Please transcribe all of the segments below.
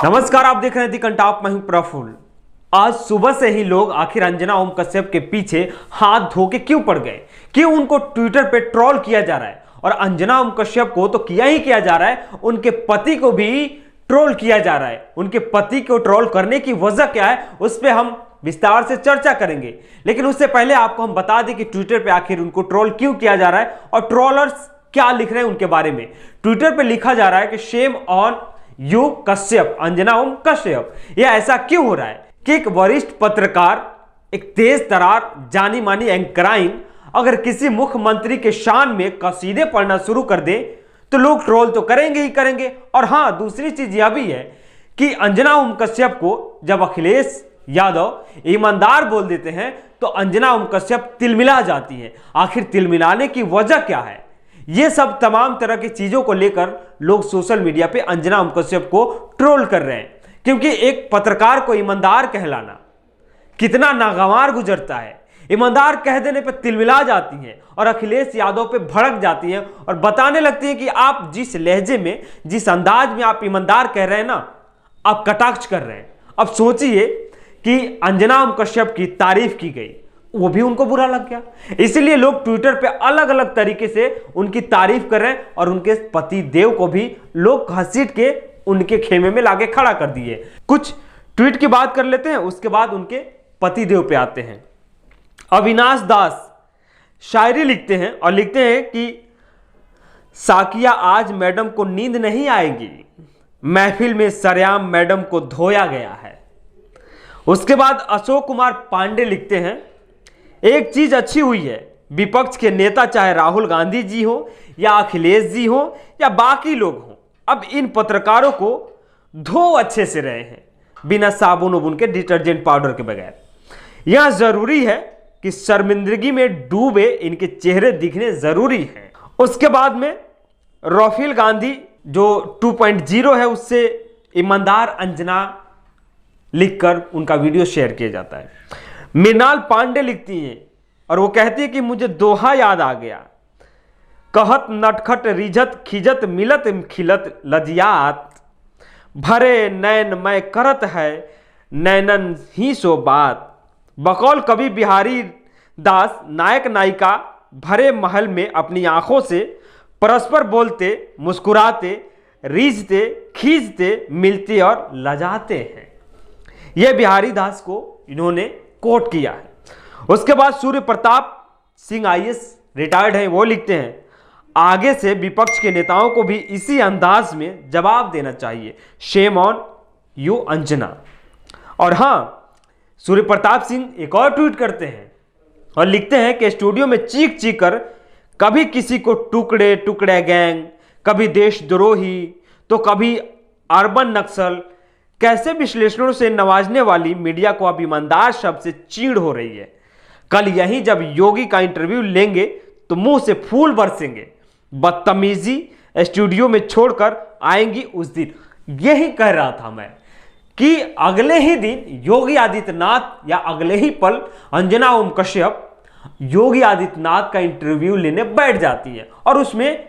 नमस्कार, आप देख रहे हैं दी कंटाप, मैं हूं प्रफुल्ल। आज सुबह से ही लोग आखिर अंजना ओम कश्यप के पीछे हाथ धो के क्यों पड़ गए, क्यों उनको ट्विटर पे ट्रोल किया जा रहा है। और अंजना ओम कश्यप को तो किया ही किया जा रहा है, उनके पति को भी ट्रोल किया जा रहा है। उनके पति को ट्रोल करने की वजह क्या है, उस पर हम विस्तार से चर्चा करेंगे। लेकिन उससे पहले आपको हम बता दें कि ट्विटर पे आखिर उनको ट्रोल क्यों किया जा रहा है और ट्रोलर्स क्या लिख रहे हैं उनके बारे में। ट्विटर पे लिखा जा रहा है कि shame on you Kashyap, Anjana Om Kashyap. यह ऐसा क्यों हो रहा है कि एक वरिष्ठ पत्रकार, एक तेज तरार जानी मानी एंकराइन अगर किसी मुख्यमंत्री के शान में कसीदे पढ़ना शुरू कर दे तो लोग ट्रोल तो करेंगे ही करेंगे। और हां, दूसरी चीज यह भी है कि अंजना ओम कश्यप को जब अखिलेश यादव ईमानदार बोल देते हैं तो अंजना ओम कश्यप तिलमिला जाती है। आखिर तिलमिलाने की वजह क्या है, यह सब तमाम तरह की चीजों को लेकर लोग सोशल मीडिया पे अंजना ओम कश्यप को ट्रोल कर रहे हैं। क्योंकि एक पत्रकार को ईमानदार कहलाना कितना नागवार गुजरता है। ईमानदार कह देने पर तिलमिला जाती हैं और अखिलेश यादव पे भड़क जाती हैं और बताने लगती हैं कि आप जिस लहजे में, जिस अंदाज में आप ईमानदार कह रहे हैं ना, आप कटाक्ष कर रहे हैं। अब सोचिए कि अंजना ओम कश्यप की तारीफ की गई, वो भी उनको बुरा लग गया। इसलिए लोग ट्विटर पे अलग अलग तरीके से उनकी तारीफ कर रहे हैं और उनके पति देव को भी लोग घसीट के उनके खेमे में लाके खड़ा कर दिए। कुछ ट्वीट की बात कर लेते हैं, उसके बाद उनके पति देव पे आते हैं। अविनाश दास शायरी लिखते हैं और लिखते हैं कि साकिया आज मैडम को नींद नहीं आएगी, महफिल में सरेआम मैडम को धोया गया है। उसके बाद अशोक कुमार पांडे लिखते हैं, एक चीज अच्छी हुई है, विपक्ष के नेता चाहे राहुल गांधी जी हो या अखिलेश जी हो या बाकी लोग हो, अब इन पत्रकारों को धो अच्छे से रहे हैं, बिना साबुन उबुन के, डिटर्जेंट पाउडर के बगैर। यह जरूरी है कि शर्मिंदगी में डूबे इनके चेहरे दिखने जरूरी हैं। उसके बाद में राफेल गांधी जो 2.0 है, उससे ईमानदार अंजना लिखकर उनका वीडियो शेयर किया जाता है। मृणाल पांडे लिखती हैं और वो कहती है कि मुझे दोहा याद आ गया, कहत नटखट रिझत खिजत मिलत खिलत लजियात, भरे नैन मैं करत है नैनन ही सो बात। बकौल कवि बिहारी दास, नायक नायिका भरे महल में अपनी आंखों से परस्पर बोलते, मुस्कुराते, रीझते, खींचते, मिलते और लजाते हैं। यह बिहारी दास को इन्होंने कोट किया है। उसके बाद सूर्य प्रताप सिंह IAS रिटायर्ड हैं, वो लिखते हैं, आगे से विपक्ष के नेताओं को भी इसी अंदाज में जवाब देना चाहिए, शेम ऑन यू अंजना। और हां, सूर्य प्रताप सिंह एक और ट्वीट करते हैं और लिखते हैं कि स्टूडियो में चीख चीख कर कभी किसी को टुकड़े टुकड़े गैंग, कभी देशद्रोही, तो कभी अर्बन नक्सल, कैसे विश्लेषणों से नवाजने वाली मीडिया को अब ईमानदार शब्द से चीड़ हो रही है। कल यहीं जब योगी का इंटरव्यू लेंगे तो मुंह से फूल बरसेंगे, बदतमीजी स्टूडियो में छोड़कर आएंगी उस दिन। यही कह रहा था मैं कि अगले ही दिन योगी आदित्यनाथ या अगले ही पल अंजना ओम कश्यप योगी आदित्यनाथ का इंटरव्यू लेने बैठ जाती है और उसमें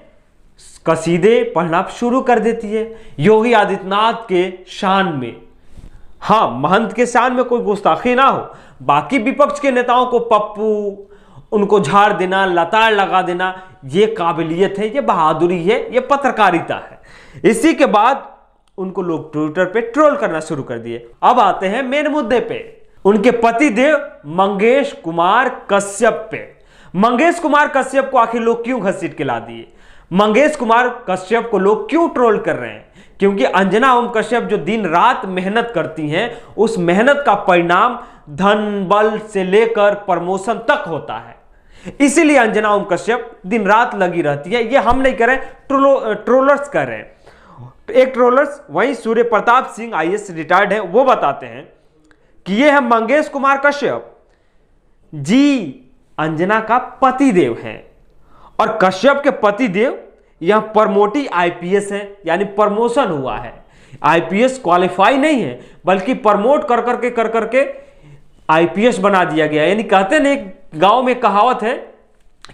कसीदे पढ़ना शुरू कर देती है योगी आदित्यनाथ के शान में। हाँ, महंत के शान में कोई गुस्ताखी ना हो, बाकी विपक्ष के नेताओं को पप्पू, उनको झाड़ देना, लताड़ लगा देना, ये काबिलियत है, ये बहादुरी है, ये पत्रकारिता है। इसी के बाद उनको लोग ट्विटर पे ट्रोल करना शुरू कर दिए। अब आते हैं मेन मुद्दे पे, उनके पति देव मंगेश कुमार कश्यप पे। मंगेश कुमार कश्यप को आखिर लोग क्यों घसीट के ला दिए, मंगेश कुमार कश्यप को लोग क्यों ट्रोल कर रहे हैं? क्योंकि अंजना ओम कश्यप जो दिन रात मेहनत करती हैं, उस मेहनत का परिणाम धन बल से लेकर प्रमोशन तक होता है। इसीलिए अंजना ओम कश्यप दिन रात लगी रहती है। ये हम नहीं कर रहे, ट्रोलर्स कर रहे हैं। एक ट्रोलर्स वहीं सूर्य प्रताप सिंह IAS रिटायर्ड हैं, वो बताते हैं कि ये है मंगेश कुमार कश्यप जी, अंजना का पतिदेव हैं और कश्यप के पतिदेव यह प्रमोटी आईपीएस हैं, यानी प्रमोशन हुआ है। आईपीएस क्वालिफाई नहीं है बल्कि प्रमोट कर करके आईपीएस बना दिया गया। यानी कहते हैं एक गांव में कहावत है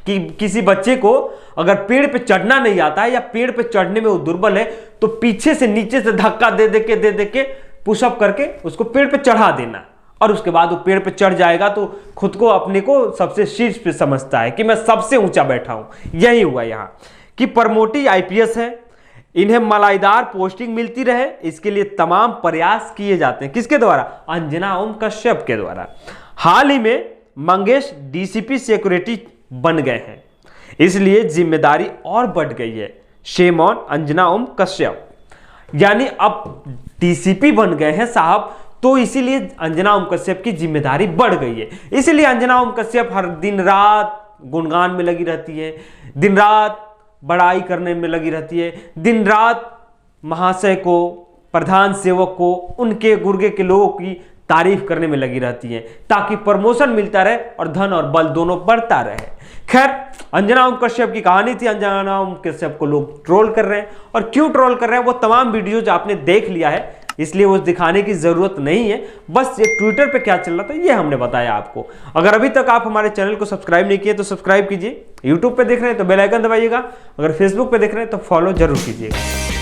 कि किसी बच्चे को अगर पेड़ पे चढ़ना नहीं आता है या पेड़ पे चढ़ने में वो दुर्बल है तो पीछे से नीचे से धक्का दे दे के पुशअप करके उसको पेड़ पे चढ़ा देना, और उसके बाद वो पेड़ पे चढ़ जाएगा तो खुद को अपने को सबसे शीर्ष पे समझता है कि मैं सबसे ऊंचा बैठा हूं। यही हुआ यहां कि प्रमोटी आईपीएस है, इन्हें मलाईदार पोस्टिंग मिलती रहे इसके लिए तमाम प्रयास किए जाते हैं। किसके द्वारा? अंजना ओम कश्यप के द्वारा। हाल ही में मंगेश डीसीपी सिक्योरिटी बन गए हैं, इसलिए जिम्मेदारी और बढ़ गई है। शेम ऑन अंजना ओम कश्यप, यानी अब डीसीपी बन गए हैं साहब, तो इसीलिए अंजना ओम कश्यप की जिम्मेदारी बढ़ गई है। इसीलिए अंजना ओम कश्यप हर दिन रात गुणगान में लगी रहती है, दिन रात बड़ाई करने में लगी रहती है, दिन रात महाशय को, प्रधान सेवक को, उनके गुर्गे के लोगों की तारीफ करने में लगी रहती है ताकि प्रमोशन मिलता रहे और धन और बल दोनों बढ़ता रहे। खैर, अंजना ओम कश्यप की कहानी थी। अंजना ओम कश्यप को लोग ट्रोल कर रहे हैं, और क्यों ट्रोल कर रहे हैं वो तमाम वीडियोज आपने देख लिया है, इसलिए वो दिखाने की जरूरत नहीं है। बस ये ट्विटर पे क्या चल रहा था ये हमने बताया आपको। अगर अभी तक आप हमारे चैनल को सब्सक्राइब नहीं किए तो सब्सक्राइब कीजिए। यूट्यूब पे देख रहे हैं तो बेल आइकन दबाइएगा, अगर फेसबुक पे देख रहे हैं तो फॉलो जरूर कीजिएगा।